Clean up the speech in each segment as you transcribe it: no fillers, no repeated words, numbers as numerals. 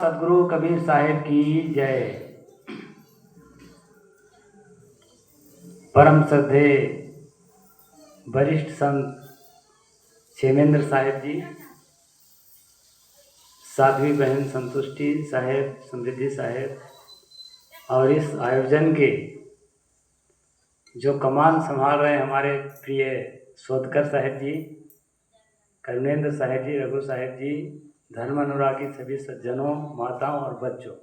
सदगुरु कबीर साहिब की जय। परम श्रद्धे वरिष्ठ संत क्षेमेंद्र साहिब जी, साध्वी बहन संतुष्टि साहेब, समृद्धि साहेब और इस आयोजन के जो कमान संभाल रहे हैं हमारे प्रिय शोधकर साहेब जी, करुणेंद्र साहेब जी, रघु साहेब जी, धर्म अनुरागी सभी सज्जनों, माताओं और बच्चों,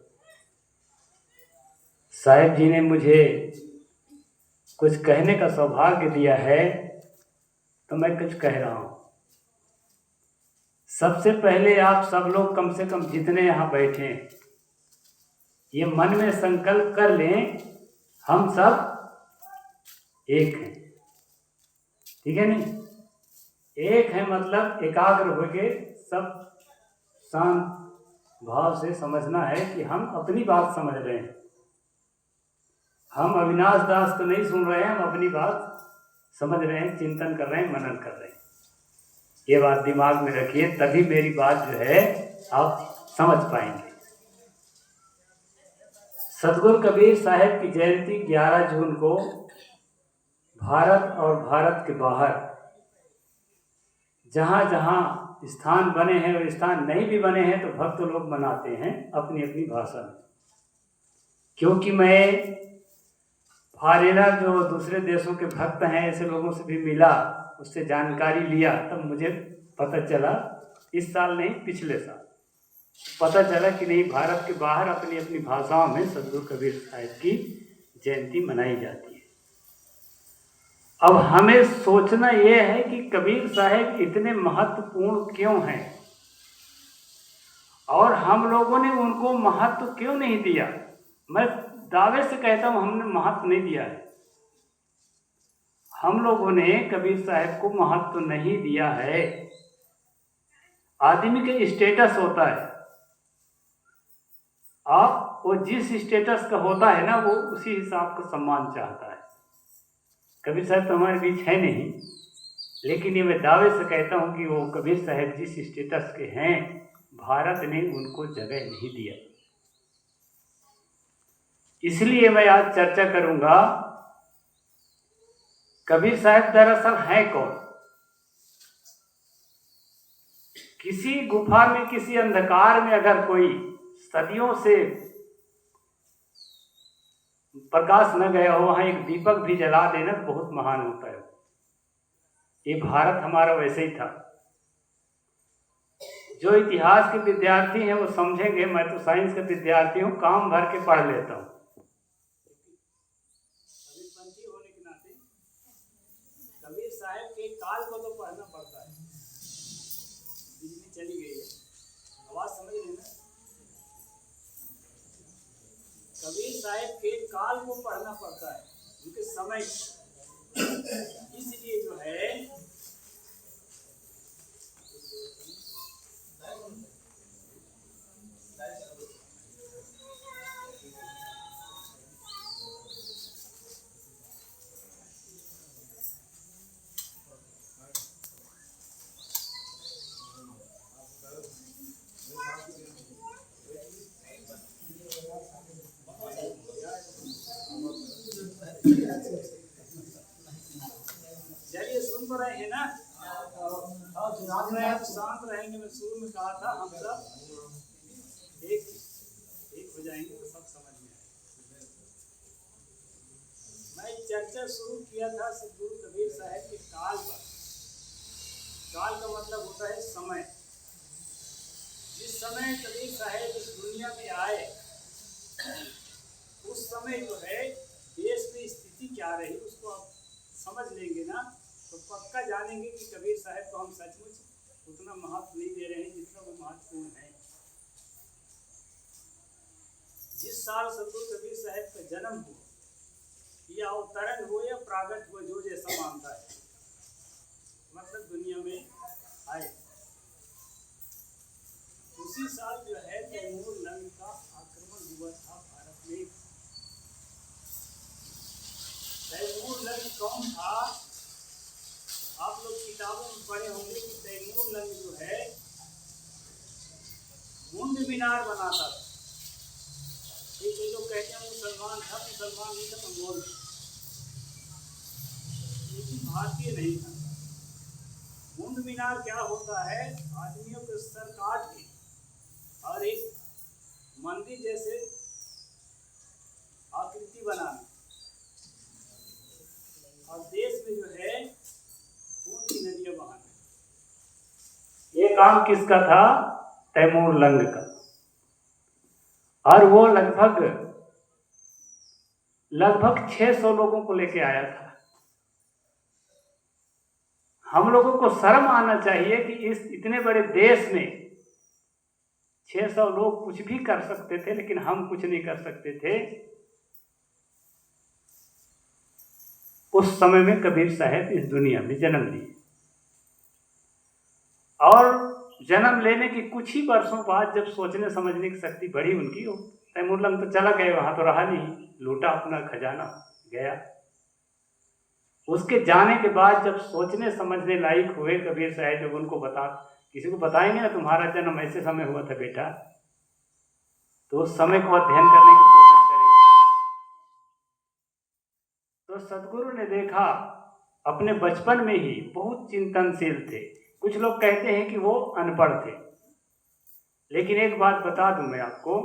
साहेब जी ने मुझे कुछ कहने का सौभाग्य दिया है तो मैं कुछ कह रहा हूँ। सबसे पहले आप सब लोग कम से कम जितने यहाँ बैठे हैं ये मन में संकल्प कर लें, हम सब एक हैं। ठीक है नहीं? एक है मतलब एकाग्र होके सब शांत भाव से समझना है कि हम अपनी बात समझ रहे हैं। हम अविनाश दास तो नहीं सुन रहे हैं, हम अपनी बात समझ रहे हैं, चिंतन कर रहे हैं, मनन कर रहे हैं। ये बात दिमाग में रखिए, तभी मेरी बात जो है आप समझ पाएंगे। सदगुरु कबीर साहिब की जयंती 11 जून को भारत और भारत के बाहर जहाँ जहाँ स्थान बने हैं और स्थान नहीं भी बने हैं तो भक्त लोग मनाते हैं अपनी अपनी भाषा में। क्योंकि मैं फॉरेनर जो दूसरे देशों के भक्त हैं ऐसे लोगों से भी मिला, उससे जानकारी लिया, तब मुझे पता चला, इस साल नहीं पिछले साल पता चला कि नहीं, भारत के बाहर अपनी अपनी भाषाओं में सदगुरु कबीर साहिब की जयंती मनाई जाती है। अब हमें सोचना यह है कि कबीर साहिब इतने महत्वपूर्ण क्यों हैं और हम लोगों ने उनको महत्व क्यों नहीं दिया। मैं दावे से कहता हूं हमने महत्व नहीं दिया है। हम लोगों ने कबीर साहिब को महत्व नहीं दिया है। आदमी के स्टेटस होता है, आप वो जिस स्टेटस का होता है ना वो उसी हिसाब का सम्मान चाहता है। कबीर साहब तो हमारे बीच है नहीं, लेकिन ये मैं दावे से कहता हूं कि वो कबीर साहब जिस स्टेटस के हैं भारत ने उनको जगह नहीं दिया। इसलिए मैं आज चर्चा करूंगा कबीर साहब दरअसल है कौन। किसी गुफा में, किसी अंधकार में अगर कोई सदियों से प्रकाश न गया हो, वहां एक दीपक भी जला देना तो बहुत महान होता है। ये भारत हमारा वैसे ही था। जो इतिहास के विद्यार्थी हैं वो समझेंगे, मैं तो साइंस का विद्यार्थी हूं, काम भर के पढ़ लेता हूं। कबीरपंथी होने के नाते कबीर साहब के काल को तो पढ़ना पड़ता है। बिजली चली गई है, आवाज समझ रहे हैं ना? कबीर साहब के काल को पढ़ना पड़ता है, उनके समय। इसलिए जो है चलिए सुन तो रहे हैं ना? शांत रहेंगे। मैं शुरू में कहा था हम सब एक हो जाएंगे तो सब समझ में आएगा। मैं चर्चा शुरू किया था सदगुरु कबीर साहब के काल पर। काल का मतलब होता है समय। जिस समय कबीर साहब इस दुनिया में आए उस समय जो है देश में स्थिति क्या रही उसको आप समझ लेंगे ना तो पक्का जानेंगे कि कबीर साहब को हम सचमुच उतना महत्व नहीं दे रहे हैं जितना वो महत्वपूर्ण है। जिस साल सदगुरु कबीर साहब का जन्म हो या अवतरण हो या प्रागट हो, जो जैसा मानता है, मतलब दुनिया में आए, उसी साल जो है तैमूर लंग का आक्रमण हुआ था भारत में। तैमूर लंग कौन था? आप लोग किताबों में पढ़े होंगे कि तैमूर लंग जो है मुंड में मीनार बनाता था। कई लोग कहते हैं मुसलमान था, मुसलमान नहीं था, मंगोल था, लेकिन भारतीय नहीं था। कुंभ मीनार क्या होता है? आदमियों के सर काट के और एक मंदिर जैसे आकृति बनाना, और देश में जो है खून की नदियां बहाना। ये काम किसका था? तैमूर लंग का। और वो लगभग 600 लोगों को लेके आया था। हम लोगों को शर्म आना चाहिए कि इस इतने बड़े देश में 600 लोग कुछ भी कर सकते थे, लेकिन हम कुछ नहीं कर सकते थे। उस समय में कबीर साहब इस दुनिया में जन्म लिए, और जन्म लेने के कुछ ही वर्षों बाद जब सोचने समझने की शक्ति बढ़ी उनकी, तैमूर लंग तो चला गए, वहां तो रहा नहीं, लूटा अपना खजाना गया। उसके जाने के बाद जब सोचने समझने लायक हुए कबीर साहब, जब उनको किसी को बताएंगे ना तुम्हारा जन्म ऐसे समय हुआ था बेटा, तो उस समय को अध्ययन करने की कोशिश करेगा। तो सदगुरु ने देखा, अपने बचपन में ही बहुत चिंतनशील थे। कुछ लोग कहते हैं कि वो अनपढ़ थे, लेकिन एक बात बता दूं मैं आपको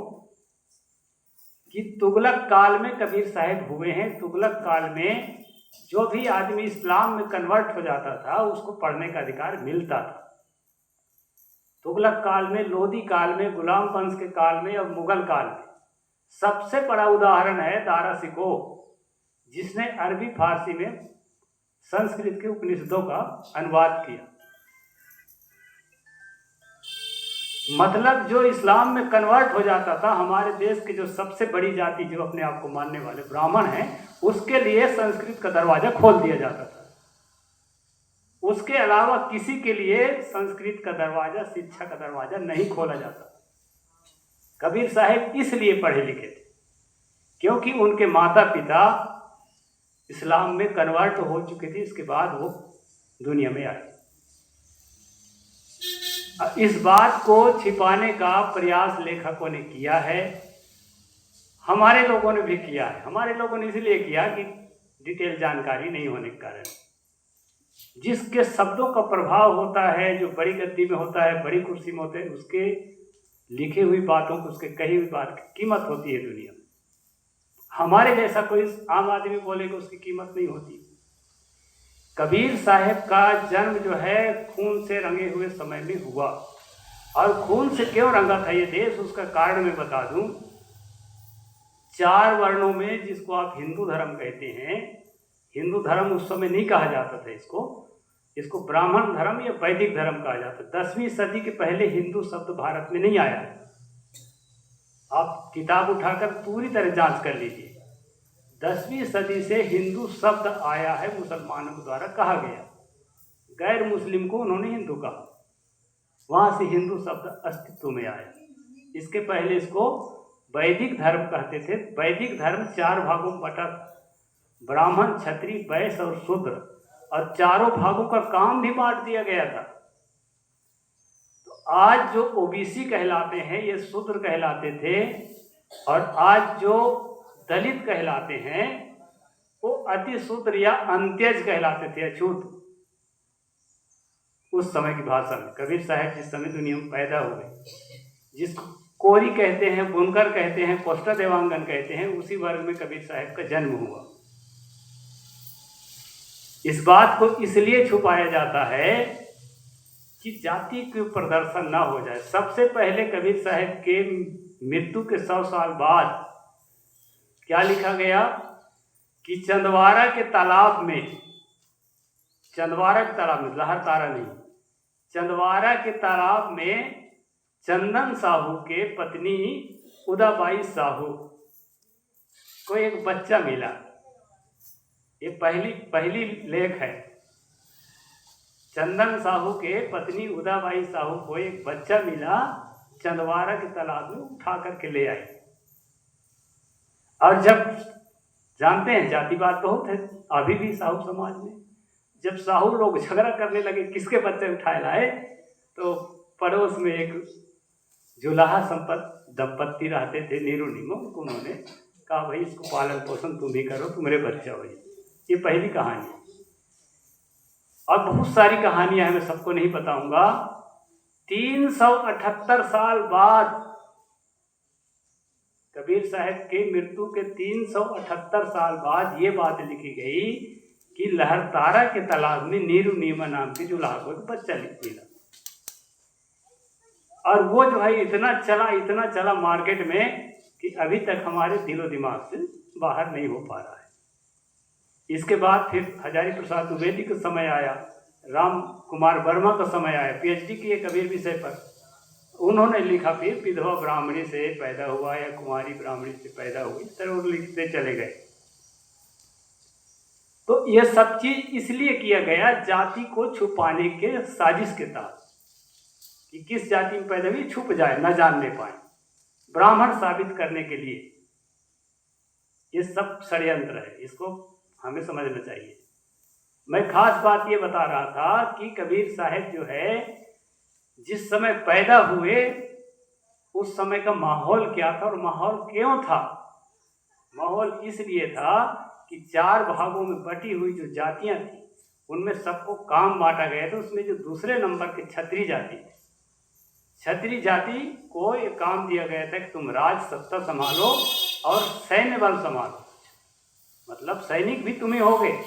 कि तुगलक काल में कबीर साहब हुए हैं। तुगलक काल में जो भी आदमी इस्लाम में कन्वर्ट हो जाता था उसको पढ़ने का अधिकार मिलता था। तुगलक काल में, लोधी काल में, गुलाम वंश के काल में और मुगल काल में सबसे बड़ा उदाहरण है दारा शिकोह, जिसने अरबी फारसी में संस्कृत के उपनिषदों का अनुवाद किया। मतलब जो इस्लाम में कन्वर्ट हो जाता था, हमारे देश की जो सबसे बड़ी जाति जो अपने आप को मानने वाले ब्राह्मण हैं, उसके लिए संस्कृत का दरवाजा खोल दिया जाता था। उसके अलावा किसी के लिए संस्कृत का दरवाजा, शिक्षा का दरवाजा नहीं खोला जाता। कबीर साहब इसलिए पढ़े लिखे थे क्योंकि उनके माता पिता इस्लाम में कन्वर्ट हो चुके थे, इसके बाद वो दुनिया में आए। इस बात को छिपाने का प्रयास लेखकों ने किया है, हमारे लोगों ने भी किया है। हमारे लोगों ने इसलिए किया कि डिटेल जानकारी नहीं होने के कारण जिसके शब्दों का प्रभाव होता है, जो बड़ी गद्दी में होता है, बड़ी कुर्सी में होते हैं, उसके लिखी हुई बातों को, उसके कही हुई बात की कीमत होती है दुनिया में। हमारे जैसा कोई आम आदमी बोलेगा उसकी कीमत नहीं होती। कबीर साहब का जन्म जो है खून से रंगे हुए समय में हुआ, और खून से क्यों रंगा था ये देश, उसका कारण मैं बता दूं। 4 वर्णों में, जिसको आप हिंदू धर्म कहते हैं, हिंदू धर्म उस समय नहीं कहा जाता था, इसको ब्राह्मण धर्म या वैदिक धर्म कहा जाता। 10वीं सदी के पहले हिंदू शब्द भारत में नहीं आया। आप किताब उठाकर पूरी तरह जांच कर लीजिए। 10वीं सदी से हिंदू शब्द आया है, मुसलमानों के द्वारा कहा गया। गैर मुस्लिम को उन्होंने हिंदू कहा, वहां से हिंदू शब्द अस्तित्व में आया। इसके पहले इसको वैदिक धर्म कहते थे। वैदिक धर्म 4 भागों में बटा, ब्राह्मण, क्षत्रिय, वैश्य और शूद्र, और चारों भागों का काम भी बांट दिया गया था। तो आज जो ओबीसी कहलाते हैं ये शूद्र कहलाते थे, और आज जो दलित कहलाते हैं वो अति शूद्र या अंत्यज कहलाते थे, अछूत। उस समय की भाषा में कबीर साहब जिस समय दुनिया में पैदा हुए, जिसको कोरी कहते हैं, बुनकर कहते हैं, कोष्ठा देवांगन कहते हैं, उसी वर्ग में कबीर साहब का जन्म हुआ। इस बात को इसलिए छुपाया जाता है कि जाति के प्रदर्शन ना हो जाए। सबसे पहले कबीर साहब के मृत्यु के 100 साल बाद क्या लिखा गया कि चंदवारा के तालाब में, चंदवारा के तालाब में, लहर तारा नहीं, चंदवारा के तालाब में चंदन साहू के पत्नी उदाबाई साहू को एक बच्चा मिला। ये पहली लेख है। चंदन साहू के पत्नी उदाबाई साहू को एक बच्चा मिला, चंदवारा के तालाब में उठा करके ले आई। और जब, जानते हैं जातिवाद बहुत है अभी भी साहू समाज में, जब साहू लोग झगड़ा करने लगे किसके बच्चे उठाए लाए, तो पड़ोस में एक जुलाहा संपत्ति दंपत्ति रहते थे नीरू नीमो, उन्होंने कहा भाई इसको पालन पोषण तुम ही करो, तुम्हारे बच्चा हो। ये पहली कहानी है। और बहुत सारी कहानियां हैं, मैं सबको नहीं बताऊंगा। 378 साल बाद कबीर साहब के मृत्यु के 378 साल बाद ये बात लिखी गई कि लहरतारा के तालाब में नीरू नीमा नाम की जुलाहा को एक बच्चा मिला। और वो जो है इतना चला मार्केट में कि अभी तक हमारे दिलो दिमाग से बाहर नहीं हो पा रहा है। इसके बाद फिर हजारी प्रसाद द्विवेदी का समय आया, राम कुमार वर्मा का समय आया, पीएचडी किए कबीर विषय पर। उन्होंने लिखा फिर विधवा ब्राह्मणी से पैदा हुआ या कुमारी ब्राह्मणी से पैदा हुई, इस तरह वो लिखते चले गए। तो ये सब चीज इसलिए किया गया जाति को छुपाने के साजिश के तहत, कि किस जाति में पैदा हुई छुप जाए, न जानने पाए, ब्राह्मण साबित करने के लिए। ये सब षड्यंत्र है, इसको हमें समझना चाहिए। मैं खास बात ये बता रहा था कि कबीर साहब जो है जिस समय पैदा हुए उस समय का माहौल क्या था और माहौल क्यों था। माहौल इसलिए था कि 4 भागों में बटी हुई जो जातियां थी उनमें सबको काम बांटा गया था। उसमें जो दूसरे नंबर के क्षत्रिय जाति थे, क्षत्रिय जाति को एक काम दिया गया था कि तुम राज सत्ता संभालो और सैन्य बल संभालो, मतलब सैनिक भी तुम्हें होगे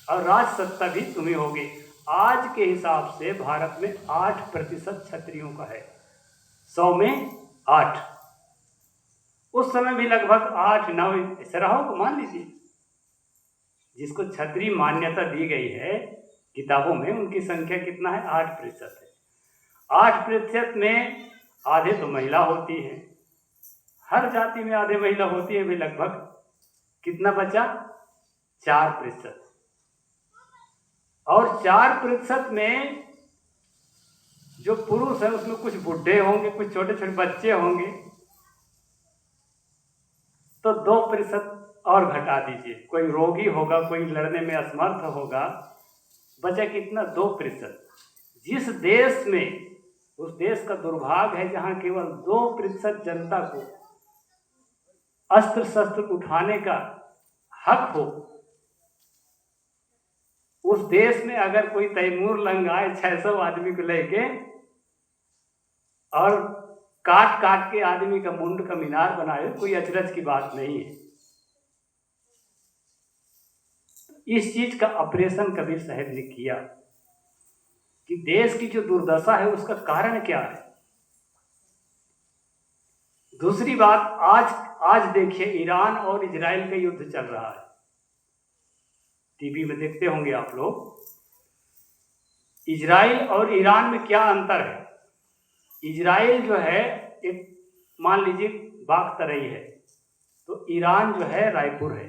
और राज सत्ता भी तुम्हें होगे। आज के हिसाब से भारत में 8% क्षत्रियों का है, 100 में 8। उस समय भी लगभग 8-9 ऐसा रहा हो, मान लीजिए। जिसको क्षत्रिय मान्यता दी गई है किताबों में, उनकी संख्या कितना है, 8% है। 8% में आधे तो महिला होती है, हर जाति में आधे महिला होती है, भी लगभग कितना बचा, 4%। और 4% में जो पुरुष है उसमें कुछ बुढ़े होंगे, कुछ छोटे छोटे बच्चे होंगे, तो 2% और घटा दीजिए। कोई रोगी होगा, कोई लड़ने में असमर्थ होगा, बचा कितना, 2%। जिस देश में, उस देश का दुर्भाग्य है जहां केवल 2% जनता को अस्त्र शस्त्र उठाने का हक हो, उस देश में अगर कोई तैमूर लंग आए 600 आदमी को लेके और काट काट के आदमी का मुंड का मीनार बनाए, कोई अचरज की बात नहीं है। इस चीज का ऑपरेशन कबीर साहब ने किया कि देश की जो दुर्दशा है उसका कारण क्या है। दूसरी बात, आज देखिए ईरान और इजराइल का युद्ध चल रहा है, टीवी में देखते होंगे आप लोग। इजराइल और ईरान में क्या अंतर है। इजराइल जो है एक मान लीजिए बागतरई है, तो ईरान जो है रायपुर है,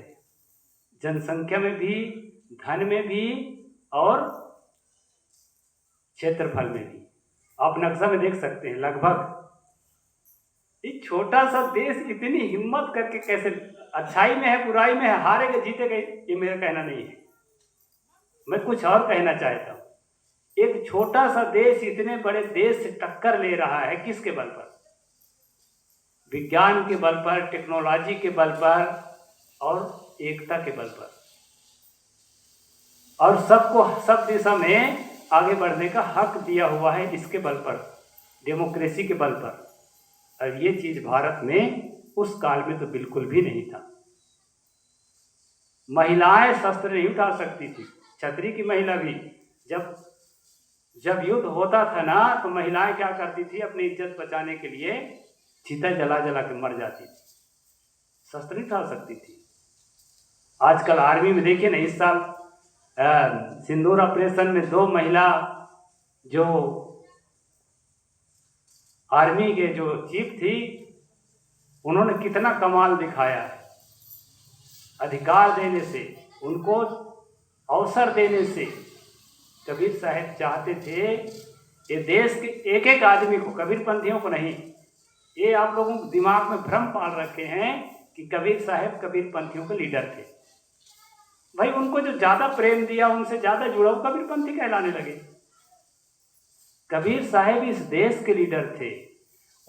जनसंख्या में भी, धन में भी और क्षेत्रफल में भी। आप नक्शा में देख सकते हैं। लगभग एक छोटा सा देश इतनी हिम्मत करके कैसे, अच्छाई में है बुराई में है, हारेगा जीतेगा, ये मेरा कहना नहीं है, मैं कुछ और कहना चाहता हूँ। एक छोटा सा देश इतने बड़े देश से टक्कर ले रहा है, किसके बल पर, विज्ञान के बल पर, टेक्नोलॉजी के बल पर और एकता के बल पर, और सबको सब दिशा में आगे बढ़ने का हक दिया हुआ है इसके बल पर, डेमोक्रेसी के बल पर। और ये चीज भारत में उस काल में तो बिल्कुल भी नहीं था। महिलाएं शस्त्र नहीं उठा सकती थी, क्षत्रिय की महिला भी। जब युद्ध होता था ना, तो महिलाएं क्या करती थी, अपनी इज्जत बचाने के लिए चिता जला जला के मर जाती थी, शस्त्र नहीं उठा सकती थी। आजकल आर्मी में देखिए ना, इस साल सिंदूर ऑपरेशन में 2 महिला जो आर्मी के जो चीफ थी, उन्होंने कितना कमाल दिखाया है। अधिकार देने से, उनको अवसर देने से कबीर साहब चाहते थे ये देश के एक एक आदमी को, कबीरपंथियों को नहीं। ये आप लोगों को दिमाग में भ्रम पाल रखे हैं कि कबीर साहब कबीरपंथियों के लीडर थे। भाई उनको जो ज्यादा प्रेम दिया, उनसे ज्यादा जुड़ा, वो कबीरपंथी कहलाने लगे। कबीर साहब इस देश के लीडर थे।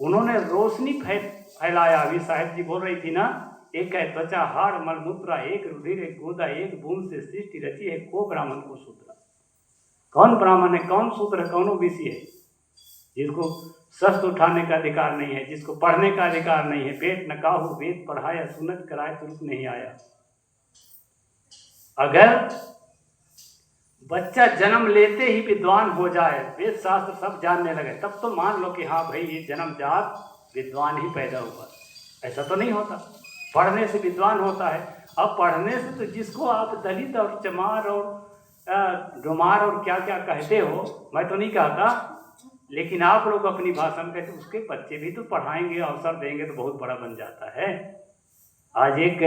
उन्होंने रोशनी फैलाया। अभी साहिब जी बोल रही थी ना, एक है त्वचा हाड़ मलमूत्रा, एक रुधिर एक गोदा, एक बूंद से सृष्टि रची है, को ब्राह्मण को शूद्र। कौन ब्राह्मण है, कौन शूद्र है, कौन ओबीसी है? जिसको शस्त्र उठाने का अधिकार नहीं है, जिसको पढ़ने का अधिकार नहीं है, पेट न काहू वेद पढ़ाया, सुनत कराए तुरंत नहीं आया। अगर बच्चा जन्म लेते ही विद्वान हो जाए, वेद शास्त्र सब जानने लगे, तब तो मान लो कि हाँ भाई ये जन्मजात विद्वान ही पैदा हुआ। ऐसा तो नहीं होता, पढ़ने से विद्वान होता है। अब पढ़ने से तो जिसको आप दलित और चमार और डोमार और क्या क्या कहते हो, मैं तो नहीं कहता, लेकिन आप लोग अपनी भाषा में कहते, उसके बच्चे भी तो पढ़ाएंगे, अवसर देंगे तो बहुत बड़ा बन जाता है। आज एक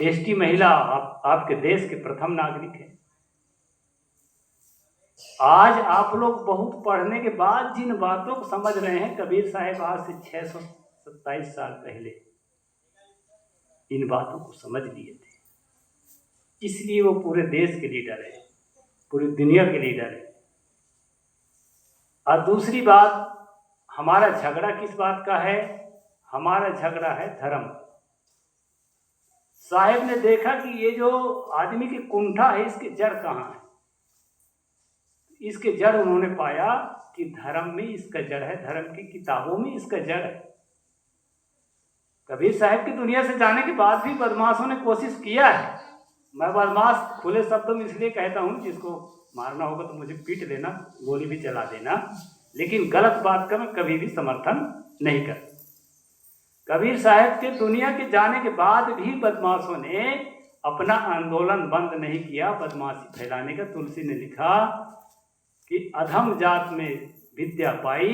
एसटी महिला आपके देश के प्रथम नागरिक है। आज आप लोग बहुत पढ़ने के बाद जिन बातों को समझ रहे हैं, कबीर साहब आज से 627 साल पहले इन बातों को समझ लिए थे। इसलिए वो पूरे देश के लीडर है, पूरी दुनिया के लीडर है। और दूसरी बात, हमारा झगड़ा किस बात का है? हमारा झगड़ा है धर्म। साहेब ने देखा कि ये जो आदमी की कुंठा है, इसके जड़ कहाँ है? इसके जड़ उन्होंने पाया कि धर्म में इसका जड़ है, धर्म की किताबों में इसका जड़ है। कबीर साहब की दुनिया से जाने के बाद भी बदमाशों ने कोशिश किया है। मैं बदमाश खुले शब्दों में इसलिए कहता हूँ, जिसको मारना होगा तो मुझे पीट लेना, गोली भी चला देना, लेकिन गलत बात का मैं कभी भी समर्थन नहीं करता। कबीर साहब के दुनिया के जाने के बाद भी बदमाशों ने अपना आंदोलन बंद नहीं किया, बदमाशी फैलाने का। तुलसी ने लिखा कि अधम जात में विद्या पाई,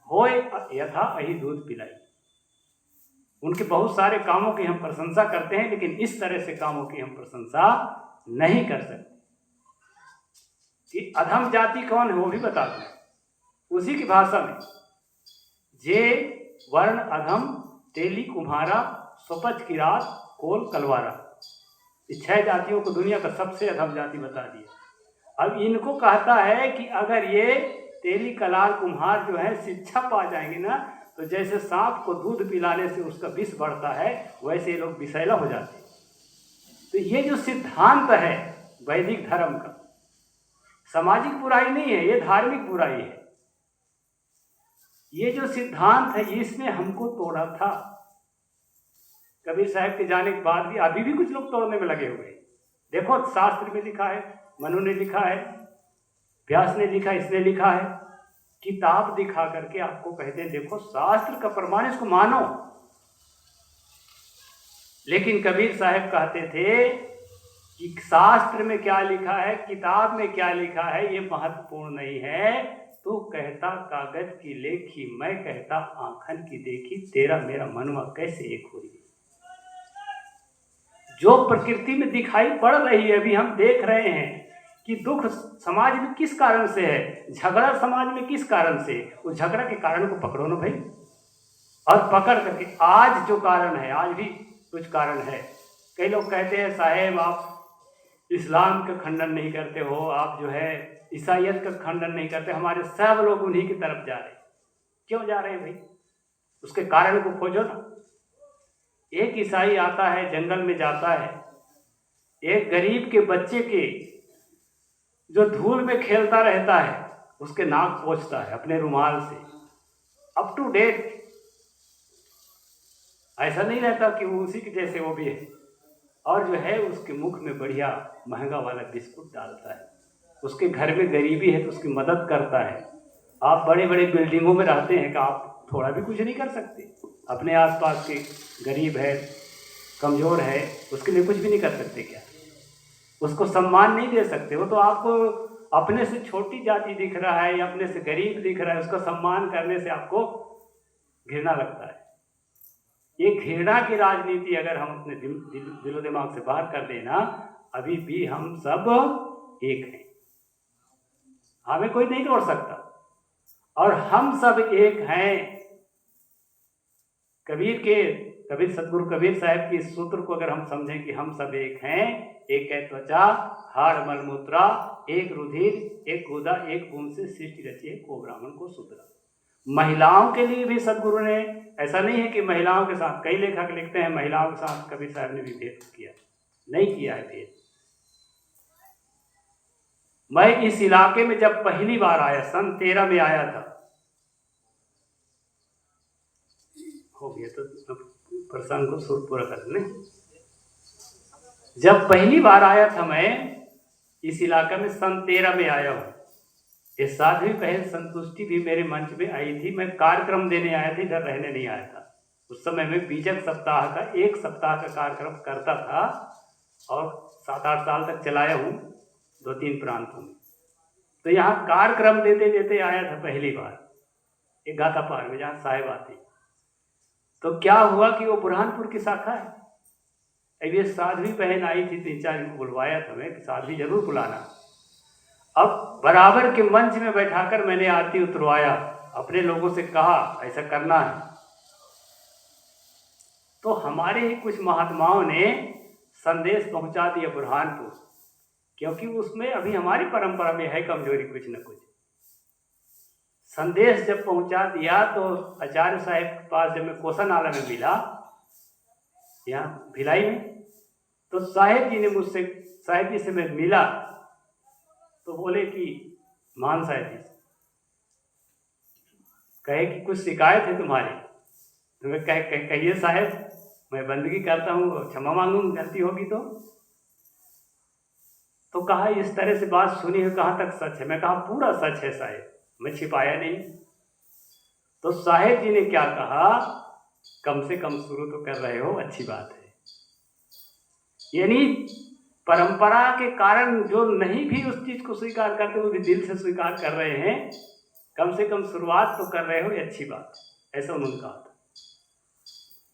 होय यथा अहि दूध पिलाई। उनके बहुत सारे कामों की हम प्रशंसा करते हैं, लेकिन इस तरह से कामों की हम प्रशंसा नहीं कर सकते। कि अधम जाति कौन है वो भी बता दूं उसी की भाषा में। जे वर्ण अधम तेली कुम्हारा, स्वपच किरात कोल कलवारा। 6 जातियों को दुनिया का सबसे अधम जाति बता दिया। अब इनको कहता है कि अगर ये तेली कलाल कुम्हार जो है शिक्षा पा जाएंगे ना, तो जैसे सांप को दूध पिलाने से उसका विष बढ़ता है, वैसे ये लोग विषैला हो जाते हैं। तो ये जो सिद्धांत है वैदिक धर्म का, सामाजिक बुराई नहीं है, ये धार्मिक बुराई है। ये जो सिद्धांत है इसने हमको तोड़ा था। कबीर साहब के जाने के बाद भी अभी भी कुछ लोग तोड़ने में लगे हुए हैं। देखो शास्त्र में लिखा है, मनु ने लिखा है, व्यास ने लिखा, इसने लिखा है, किताब दिखा करके आपको कहते हैं देखो शास्त्र का प्रमाण, इसको मानो। लेकिन कबीर साहब कहते थे कि शास्त्र में क्या लिखा है, किताब में क्या लिखा है, ये महत्वपूर्ण नहीं है। तू कहता कागज की लेखी, मैं कहता आंखन की देखी, तेरा मेरा मनवा कैसे एक हुई। जो प्रकृति में दिखाई पड़ रही है, अभी हम देख रहे हैं कि दुख समाज में किस कारण से है, झगड़ा समाज में किस कारण से, उस झगड़ा के कारण को पकड़ो ना भाई, और पकड़ करके आज जो कारण है, आज भी कुछ कारण है। कई लोग कहते हैं साहेब आप इस्लाम का खंडन नहीं करते हो, आप जो है ईसाइयत का खंडन नहीं करते, हमारे सब लोग उन्हीं की तरफ जा रहे हैं। क्यों जा रहे हैं भाई? उसके कारण को खोजो ना। एक ईसाई आता है, जंगल में जाता है, एक गरीब के बच्चे के जो धूल में खेलता रहता है उसके नाक पोंछता है अपने रुमाल से, अप टू डेट। ऐसा नहीं रहता कि वो उसी के जैसे वो भी है, और जो है उसके मुख में बढ़िया महंगा वाला बिस्कुट डालता है। उसके घर में गरीबी है तो उसकी मदद करता है। आप बड़े बड़े बिल्डिंगों में रहते हैं कि आप थोड़ा भी कुछ नहीं कर सकते, अपने आसपास के गरीब है, कमज़ोर है, उसके लिए कुछ भी नहीं कर सकते क्या? उसको सम्मान नहीं दे सकते? वो तो आपको अपने से छोटी जाति दिख रहा है या अपने से गरीब दिख रहा है, उसका सम्मान करने से आपको घृणा लगता है। ये घृणा की राजनीति अगर हम अपने दिलो दिमाग से बाहर कर देना, अभी भी हम सब एक हैं, हमें कोई नहीं तोड़ सकता, और हम सब एक हैं। कबीर सतगुरु कबीर साहब की इस सूत्र को अगर हम समझें कि हम सब एक हैं, एक है त्वचा हाड़ मलमूत्रा, एक रुधिर एक गोदा, एक बूंद से सृष्टि रची है, को ब्राह्मण को शूद्र। महिलाओं के लिए भी सदगुरु ने, ऐसा नहीं है कि महिलाओं के साथ, कई लेखक लिखते हैं महिलाओं के साथ कबीर साहब ने भी भेद किया, नहीं किया है भेद। मैं इस इलाके में जब पहली बार आया, सन 13 में आया था, हो गया तो प्रसंग को सुर पूरा करने। जब पहली बार आया था मैं इस इलाके में, सन 13 में आया हूँ। ये 7वीं पहल संतुष्टि भी मेरे मंच में आई थी। मैं कार्यक्रम देने आया था, इधर रहने नहीं आया था। उस समय मैं बीजक सप्ताह का 1 सप्ताह का कार्यक्रम करता था और 7-8 साल तक चलाया हूँ 2-3 प्रांतों में। तो यहाँ कार्यक्रम देते देते आया था पहली बार, एक गाता पार में जहाँ साहेब आते। तो क्या हुआ कि वो बुरहानपुर की शाखा है। अब ये 7वीं बहन आई थी, 3-4 को बुलवाया था मैं कि 7वीं जरूर बुलाना। अब बराबर के मंच में बैठाकर मैंने आरती उतरवाया, अपने लोगों से कहा ऐसा करना है। तो हमारे ही कुछ महात्माओं ने संदेश पहुंचा दिया बुरहानपुर, क्योंकि उसमें अभी हमारी परंपरा में है कमजोरी कुछ न कुछ। संदेश जब पहुंचा दिया तो आचार्य साहब के पास जब मैं कोसा नाला में मिला, यहाँ भिलाई में, तो साहेब जी ने मुझसे, साहेब जी से मैं मिला तो बोले कि मान साहेब जी कहे कि कुछ शिकायत है तुम्हारी। तो मैं कहिए साहेब, मैं बंदगी करता हूँ, क्षमा मांगूंगी गलती होगी तो कहा इस तरह से बात सुनी है, कहाँ तक सच है? मैं कहा पूरा सच है साहेब, मैं छिपाया नहीं। तो साहेब जी ने क्या कहा, कम से कम शुरू तो कर रहे हो, अच्छी बात है। यानी परंपरा के कारण जो नहीं भी उस चीज को स्वीकार करते, वो भी दिल से स्वीकार कर रहे हैं, कम से कम शुरुआत तो कर रहे हो, ये अच्छी बात है, ऐसा उन्होंने कहा था।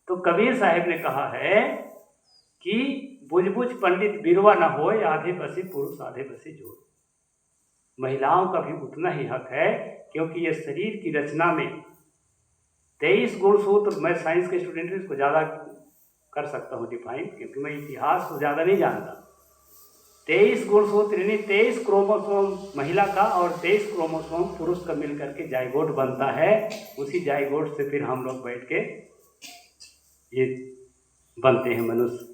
तो कबीर साहब ने कहा है कि बुझ बुझ पंडित बिरवा न हो, आधे बसे पुरुष आधे बसे जोड़। महिलाओं का भी उतना ही हक है, क्योंकि ये शरीर की रचना में 23 गुणसूत्र, मैं साइंस के स्टूडेंट इसको ज़्यादा कर सकता हूँ डिफाइन, क्योंकि मैं इतिहास को ज़्यादा नहीं जानता। 23 गुणसूत्र यानी 23 क्रोमोसोम महिला का और 23 क्रोमोसोम पुरुष का मिलकर के जाइगोट बनता है। उसी जाइगोट से फिर हम लोग बैठ के ये बनते हैं मनुष्य।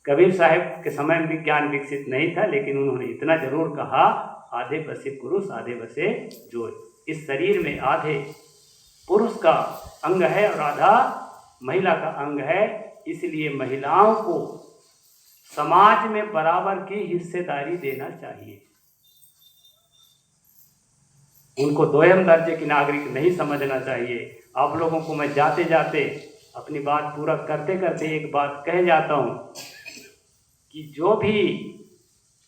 कबीर साहब के समय में विज्ञान विकसित नहीं था, लेकिन उन्होंने इतना जरूर कहा, आधे बसे पुरुष आधे बसे जोड़। इस शरीर में आधे पुरुष का अंग है और आधा महिला का अंग है, इसलिए महिलाओं को समाज में बराबर की हिस्सेदारी देना चाहिए। उनको दोयम दर्जे की नागरिक नहीं समझना चाहिए। आप लोगों को मैं जाते जाते अपनी बात पूरा करते करते एक बात कह जाता हूँ कि जो भी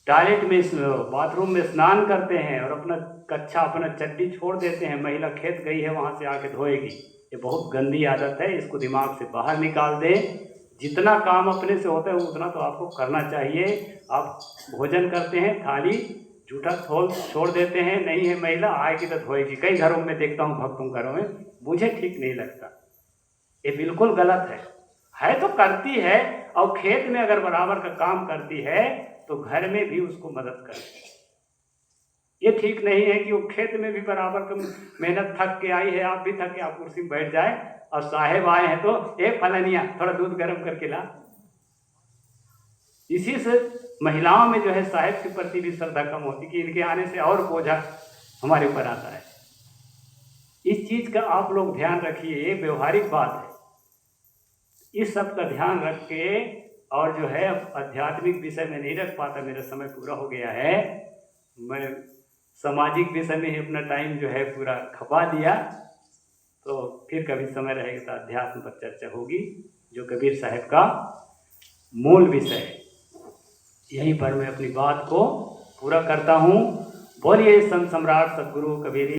टॉयलेट में, बाथरूम में स्नान करते हैं और अपना कच्छा, अपना चड्डी छोड़ देते हैं, महिला खेत गई है वहाँ से आके धोएगी, ये बहुत गंदी आदत है, इसको दिमाग से बाहर निकाल दें। जितना काम अपने से होता है उतना तो आपको करना चाहिए। आप भोजन करते हैं, थाली जूठा थोल छोड़ देते हैं, नहीं है महिला आएगी तो धोएगी। कई घरों में देखता हूँ, भक्तों घरों में, मुझे ठीक नहीं लगता, ये बिल्कुल गलत है तो करती है, और खेत में अगर बराबर का काम करती है तो घर में भी उसको मदद करे। ये ठीक नहीं है कि वो खेत में भी बराबर का मेहनत, थक के आई है, आप भी थक के आप कुर्सी में बैठ जाए और साहेब आए हैं तो एक फलानिया थोड़ा दूध गर्म करके ला। इसी से महिलाओं में जो है साहेब के प्रति भी श्रद्धा कम होती कि इनके आने से और बोझा हमारे ऊपर आता है। इस चीज का आप लोग ध्यान रखिए, ये व्यवहारिक बात है। इस सब का ध्यान रख के, और जो है आध्यात्मिक विषय में नहीं रख पाता, मेरा समय पूरा हो गया है, मैं सामाजिक विषय में ही अपना टाइम जो है पूरा खपा दिया। तो फिर कभी समय रहेगा तो अध्यात्म पर चर्चा होगी, जो कबीर साहब का मूल विषय है। यहीं पर मैं अपनी बात को पूरा करता हूँ। बोलिए संत सम्राट सद्गुरु कबीर।